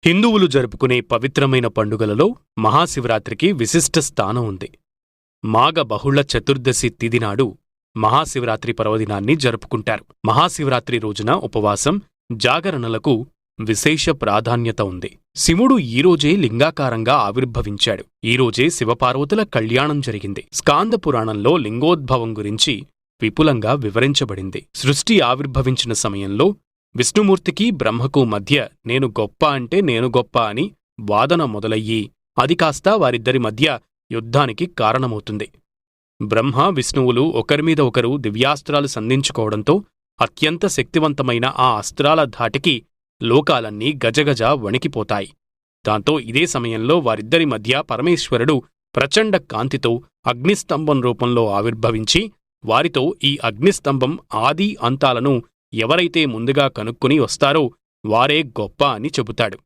హిందువులు జరుపుకునే పవిత్రమైన పండుగలలో మహాశివరాత్రికి విశిష్ట స్థానం ఉంది. మాఘ బహుళ చతుర్దశి తిథి నాడు మహాశివరాత్రి పర్వదినాన్ని జరుపుకుంటారు. మహాశివరాత్రి రోజున ఉపవాసం, జాగరణలకు విశేష ప్రాధాన్యత ఉంది. శివుడు ఈరోజే లింగాకారంగా ఆవిర్భవించాడు. ఈరోజే శివపార్వతుల కళ్యాణం జరిగింది. స్కాంద పురాణంలో లింగోద్భవం గురించి విపులంగా వివరించబడింది. సృష్టి ఆవిర్భవించిన సమయంలో విష్ణుమూర్తికి బ్రహ్మకు మధ్య నేను గొప్ప అంటే నేను గొప్ప అని వాదన మొదలయ్యి అది కాస్త వారిద్దరి మధ్య యుద్ధానికి కారణమవుతుంది. బ్రహ్మ, విష్ణువులు ఒకరిమీద ఒకరు దివ్యాస్త్రాలు సంధించుకోవడంతో అత్యంత శక్తివంతమైన ఆ అస్త్రాల ధాటికి లోకాలన్నీ గజగజ వణికిపోతాయి. దాంతో ఇదే సమయంలో వారిద్దరి మధ్య పరమేశ్వరుడు ప్రచండ కాంతితో అగ్నిస్తంభం రూపంలో ఆవిర్భవించి వారితో ఈ అగ్నిస్తంభం ఆది అంతాలను ఎవరైతే ముందుగా కనుక్కుని వస్తారో వారే గొప్ప అని చెబుతాడు.